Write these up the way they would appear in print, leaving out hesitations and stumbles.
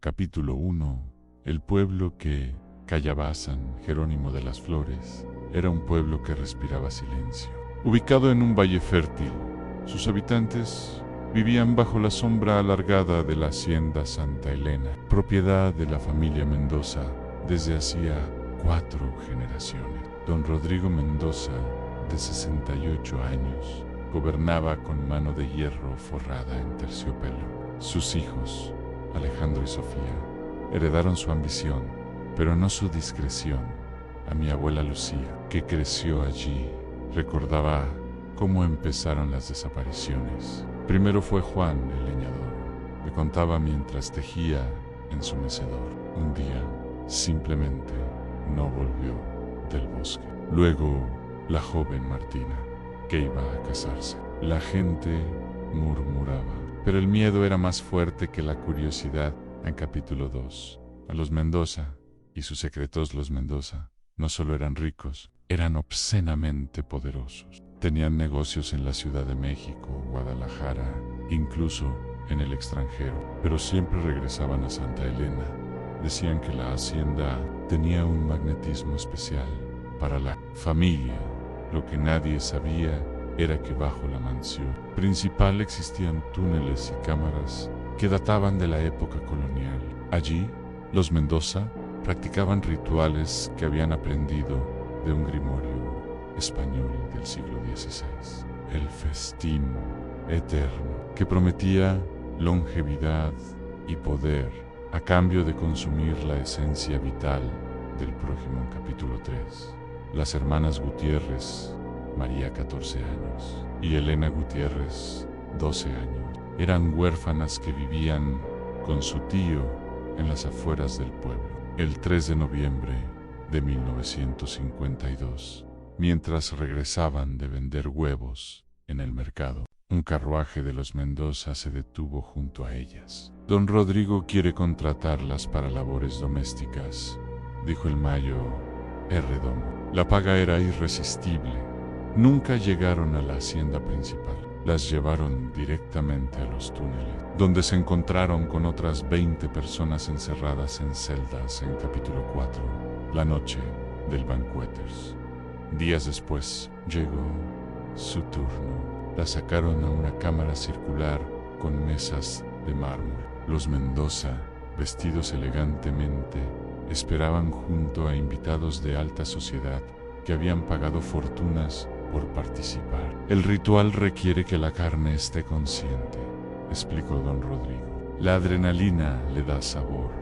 Capítulo 1. El pueblo que callaba a San Jerónimo de las Flores era un pueblo que respiraba silencio. Ubicado en un valle fértil, sus habitantes vivían bajo la sombra alargada de la hacienda Santa Elena, propiedad de la familia Mendoza desde hacía 4 generaciones. Don Rodrigo Mendoza, de 68 años, gobernaba con mano de hierro forrada en terciopelo. Sus hijos, Alejandro y Sofía, heredaron su ambición, pero no su discreción. A mi abuela Lucía, que creció allí, recordaba cómo empezaron las desapariciones. Primero fue Juan, el leñador. Me contaba mientras tejía en su mecedor. Un día, simplemente, no volvió del bosque. Luego, la joven Martina, que iba a casarse. La gente murmuraba, pero el miedo era más fuerte que la curiosidad. En capítulo 2, a los Mendoza y sus secretos. Los Mendoza no solo eran ricos, eran obscenamente poderosos. Tenían negocios en la Ciudad de México, Guadalajara, incluso en el extranjero, pero siempre regresaban a Santa Elena. Decían que la hacienda tenía un magnetismo especial para la familia. Lo que nadie sabía era que bajo la mansión principal existían túneles y cámaras que databan de la época colonial. Allí, los Mendoza practicaban rituales que habían aprendido de un grimorio español del siglo XVI, el festín eterno, que prometía longevidad y poder a cambio de consumir la esencia vital del prójimo. En capítulo 3, las hermanas Gutiérrez, María 14 años y Elena Gutiérrez 12 años, eran huérfanas que vivían con su tío en las afueras del pueblo. El 3 de noviembre de 1952, mientras regresaban de vender huevos en el mercado, un carruaje de los Mendoza se detuvo junto a ellas. Don Rodrigo quiere contratarlas para labores domésticas, dijo el mayo R. Domo. La paga era irresistible. Nunca llegaron a la hacienda principal. Las llevaron directamente a los túneles, donde se encontraron con otras 20 personas encerradas en celdas. En capítulo 4, la noche del banqueters. Días después llegó su turno. La sacaron a una cámara circular con mesas de mármol. Los Mendoza, vestidos elegantemente, esperaban junto a invitados de alta sociedad que habían pagado fortunas por participar. El ritual requiere que la carne esté consciente, explicó don Rodrigo. La adrenalina le da sabor.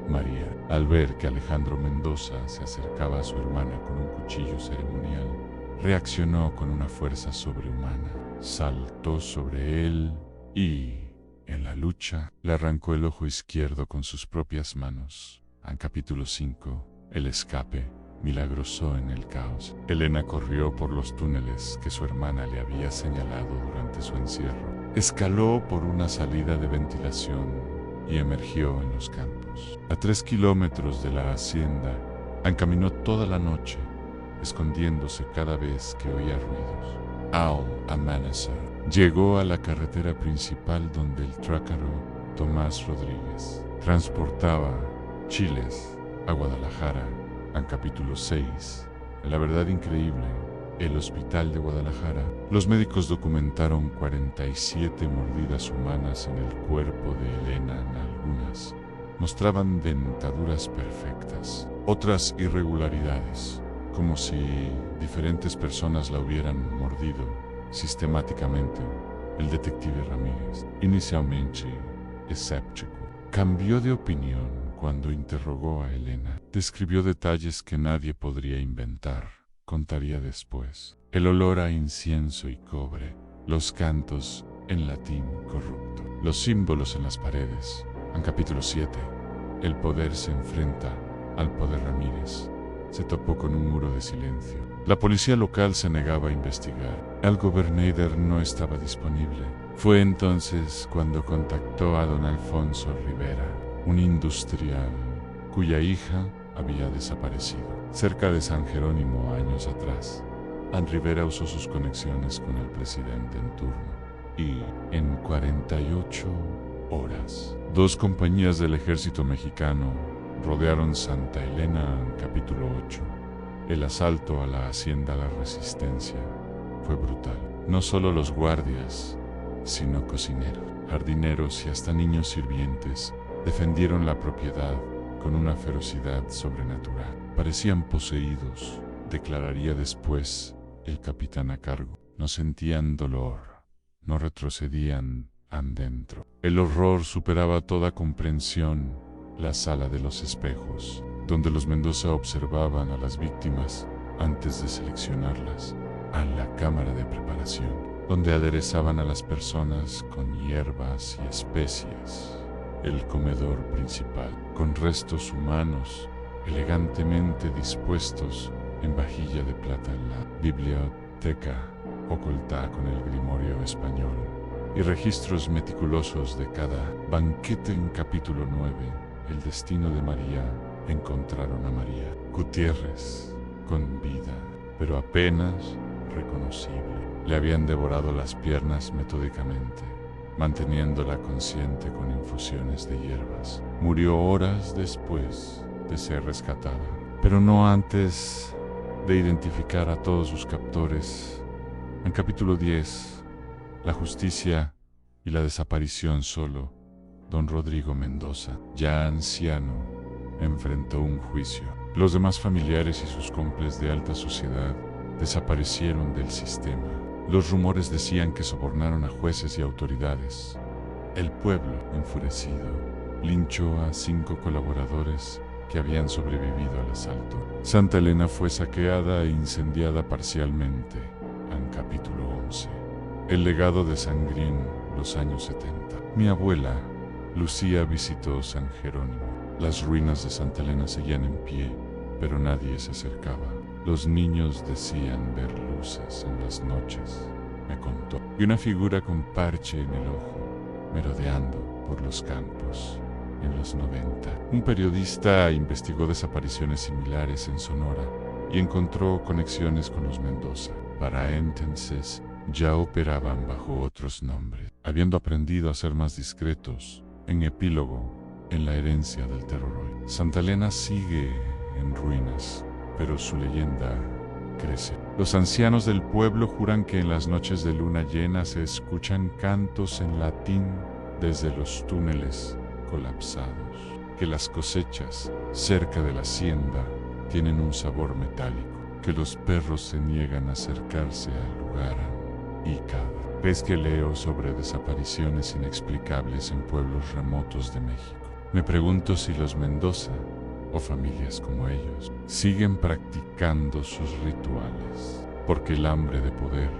María, al ver que Alejandro Mendoza se acercaba a su hermana con un cuchillo ceremonial, reaccionó con una fuerza sobrehumana. Saltó sobre él y, en la lucha, le arrancó el ojo izquierdo con sus propias manos. En capítulo 5, el escape milagroso en el caos. Elena corrió por los túneles que su hermana le había señalado durante su encierro. Escaló por una salida de ventilación y emergió en los campos. A 3 kilómetros de la hacienda, encaminó toda la noche, escondiéndose cada vez que oía ruidos. Al amanecer, llegó a la carretera principal donde el trácaro Tomás Rodríguez transportaba chiles a Guadalajara. En capítulo 6, la verdad increíble, el hospital de Guadalajara. Los médicos documentaron 47 mordidas humanas en el cuerpo de Elena. Algunas mostraban dentaduras perfectas, otras irregularidades, como si diferentes personas la hubieran mordido sistemáticamente. El detective Ramírez, inicialmente escéptico, cambió de opinión cuando interrogó a Elena. Describió detalles que nadie podría inventar. Contaría después. El olor a incienso y cobre, los cantos en latín corrupto, los símbolos en las paredes. En capítulo 7, el poder se enfrenta al poder. Ramírez se topó con un muro de silencio. La policía local se negaba a investigar. El gobernador no estaba disponible. Fue entonces cuando contactó a don Alfonso Rivera, un industrial cuya hija había desaparecido cerca de San Jerónimo años atrás. An Rivera usó sus conexiones con el presidente en turno y en 48 horas 2 compañías del ejército mexicano rodearon Santa Elena, capítulo 8. El asalto a la hacienda La Resistencia fue brutal. No solo los guardias, sino cocineros, jardineros y hasta niños sirvientes defendieron la propiedad con una ferocidad sobrenatural. Parecían poseídos, declararía después el capitán a cargo. No sentían dolor, no retrocedían adentro. El horror superaba toda comprensión. La sala de los espejos, donde los Mendoza observaban a las víctimas antes de seleccionarlas, a la cámara de preparación, donde aderezaban a las personas con hierbas y especias, el comedor principal, con restos humanos elegantemente dispuestos en vajilla de plata, en la biblioteca oculta con el grimorio español y registros meticulosos de cada banquete. En capítulo 9, el destino de María. Encontraron a María Gutiérrez con vida, pero apenas reconocible. Le habían devorado las piernas metódicamente, manteniéndola consciente con infusiones de hierbas. Murió horas después de ser rescatada, pero no antes de identificar a todos sus captores. En capítulo 10, la justicia y la desaparición solo. Don Rodrigo Mendoza, ya anciano, enfrentó un juicio. Los demás familiares y sus cómplices de alta sociedad desaparecieron del sistema. Los rumores decían que sobornaron a jueces y autoridades. El pueblo, enfurecido, linchó a 5 colaboradores que habían sobrevivido al asalto. Santa Elena fue saqueada e incendiada parcialmente. En capítulo 11. El legado de Sangrín, los años 70. Mi abuela, Lucía, visitó San Jerónimo. Las ruinas de Santa Elena seguían en pie, pero nadie se acercaba. Los niños decían ver luces en las noches, me contó, y una figura con parche en el ojo, merodeando por los campos. En los 90, un periodista investigó desapariciones similares en Sonora y encontró conexiones con los Mendoza. Para entonces, ya operaban bajo otros nombres, habiendo aprendido a ser más discretos. En epílogo, en la herencia del terror hoy. Santa Elena sigue en ruinas, pero su leyenda crece. Los ancianos del pueblo juran que en las noches de luna llena se escuchan cantos en latín desde los túneles colapsados, que las cosechas cerca de la hacienda tienen un sabor metálico, que los perros se niegan a acercarse al lugar y cada vez que leo sobre desapariciones inexplicables en pueblos remotos de México, me pregunto si los Mendoza, o familias como ellos, siguen practicando sus rituales, porque el hambre de poder,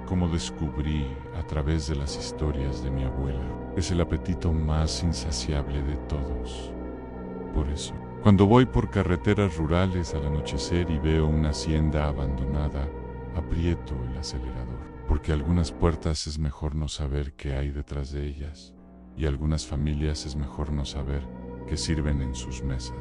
como descubrí a través de las historias de mi abuela, es el apetito más insaciable de todos. Por eso, cuando voy por carreteras rurales al anochecer y veo una hacienda abandonada, aprieto el acelerador, porque algunas puertas es mejor no saber qué hay detrás de ellas, y algunas familias es mejor no saber qué sirven en sus mesas.